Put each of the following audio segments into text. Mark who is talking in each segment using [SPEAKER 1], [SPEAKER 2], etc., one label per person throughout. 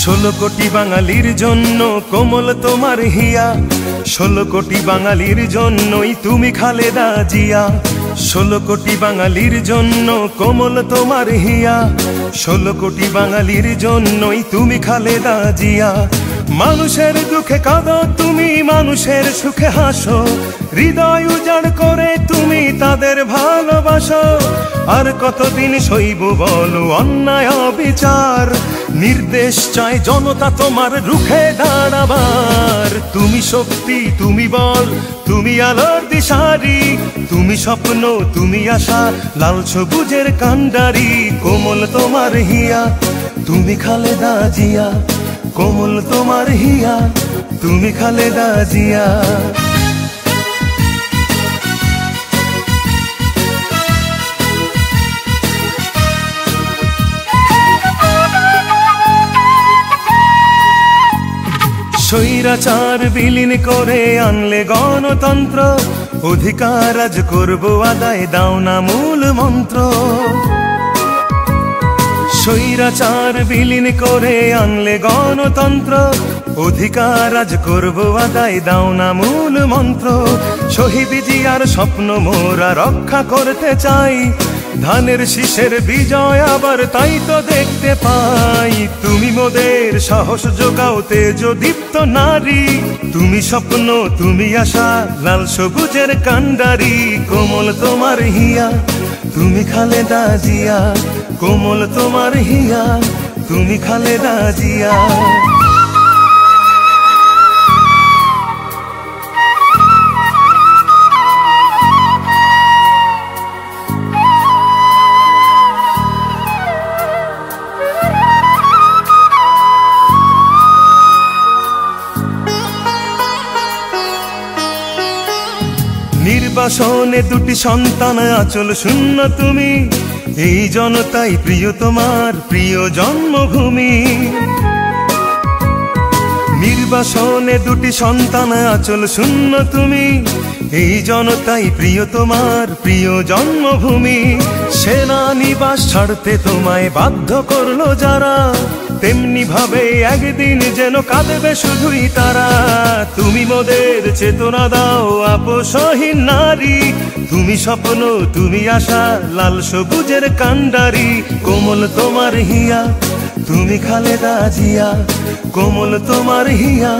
[SPEAKER 1] 16 কোটি বাঙালির জন্য কোমল তোমার হিয়া, 16 কোটি বাঙালির জন্যই তুমি খালেদা জিয়া। 16 কোটি বাঙালির জন্য কোমল তোমার হিয়া, 16 কোটি বাঙালির জন্যই তুমি খালেদা জিয়া। মানুষের দুঃখে কাঁদো তুমি, মানুষের সুখে হাসো, হৃদয় উজাড় করে তুমি তাদের ভালোবাসো। আর কতদিন সইব বলো অন্যায় অবিচার, নির্দেশ চায় জনতা তোমার রুখে দাঁড়াবার। তুমি শক্তি, তুমি বল, তুমি আলোর দিশারি, তুমি স্বপ্ন, তুমি আশা, লাল সবুজের কান্ডারি। কোমল তোমার হিয়া, তুমি খালেদা জিয়া, কোমল তোমার হিয়া, তুমি খালেদা জিয়া। স্বৈরাচার বিলীন করে আনলে গণতন্ত্র, অধিকার আজ করব আদায়, দাও না মূল মন্ত্র। স্বৈরাচার বিলীন করে আনলে গণতন্ত্র, অধিকার আজ করব আদায়, দাও না মূল মন্ত্র। শহীদ জিয়ার স্বপ্ন মোরা রক্ষা করতে চাই, ধানের শীষের বিজয় আবার তাই তো দেখতে পাই। তুমি মোদের সাহস যোগাও, তেজ দীপ্ত নারী, তুমি স্বপ্ন, তুমি আশা, লাল সবুজের কান্ডারি। কোমল তোমার হিয়া, তুমি খালেদা জিয়া, কোমল তোমার হিয়া, তুমি খালেদা জিয়া। নির্বাসনে দুটি সন্তান আঁচল শূন্য তুমি, এই জনতাই প্রিয় তোমার প্রিয় জন্মভূমি। নির্বাসনে দুটি সন্তান আঁচল শূন্য তুমি, এই জনতাই প্রিয় তোমার প্রিয় জন্মভূমি। সেনানিবাস ছাড়তে তোমায় বাধ্য করলো যারা, তেমনি ভাবে একদিন যেন কাঁদবে শুধুই তারা। তুমি মোদের চেতনা দাও আপোষহীন নারী, তুমি স্বপ্ন, তুমি আশা, লাল সবুজের কান্ডারি। কোমল তোমার হিয়া, তুমি খালেদা জিয়া, কোমল তোমার হিয়া,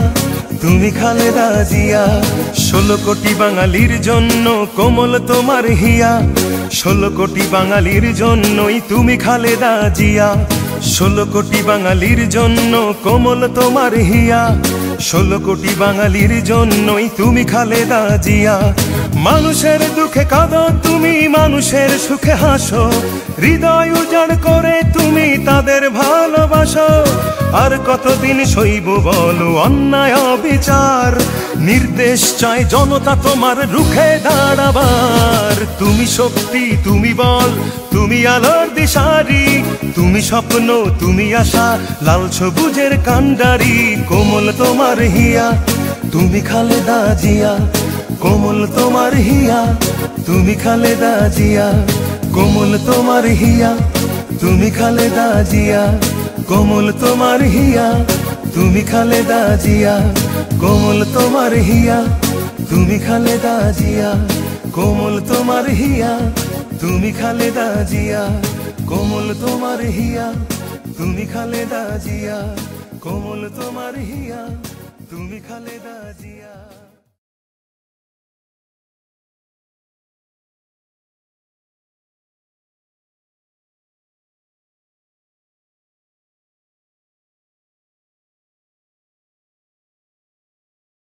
[SPEAKER 1] তুমি খালেদা জিয়া। 16 কোটি বাঙালির জন্য কোমল তোমার হিয়া, 16 কোটি বাঙালির জন্যই তুমি খালেদা জিয়া। 16 কোটি বাঙালির জন্য কোমল তোমার হিয়া, 16 কোটি বাঙালির জন্যই তুমি খালেদা জিয়া। মানুষের দুঃখে কাঁদো তুমি, মানুষের সুখে হাসো, হৃদয় উজাড় করে তুমি তাদের ভালোবাসো। আর কতদিন সইব বলো অন্যায় অবিচার, নির্দেশ চায় জনতা তোমার রুখে দাঁড়াবার। তুমি শক্তি, তুমি বল, তুমি আলোর দিশারি, তুমি স্বপ্ন, তুমি আশা, লাল সবুজের কান্ডারি। কোমল তোমার হিয়া, তুমি খালেদা জিয়া, কোমল তোমার হিয়া, তুমি খালেদা জিয়া। কোমল তোমার হিয়া, তুমি খালেদা জিয়া, কোমল তোমার হিয়া, তুমি খালেদা জিয়া। কোমল তোমার হিয়া, তুমি খালেদা জিয়া, কোমল তোমার হিয়া, তুমি খালেদা জিয়া। কোমল তোমার হিয়া, তুমি খালেদা জিয়া, কোমল তোমার হিয়া, তুমি খালেদা জিয়া।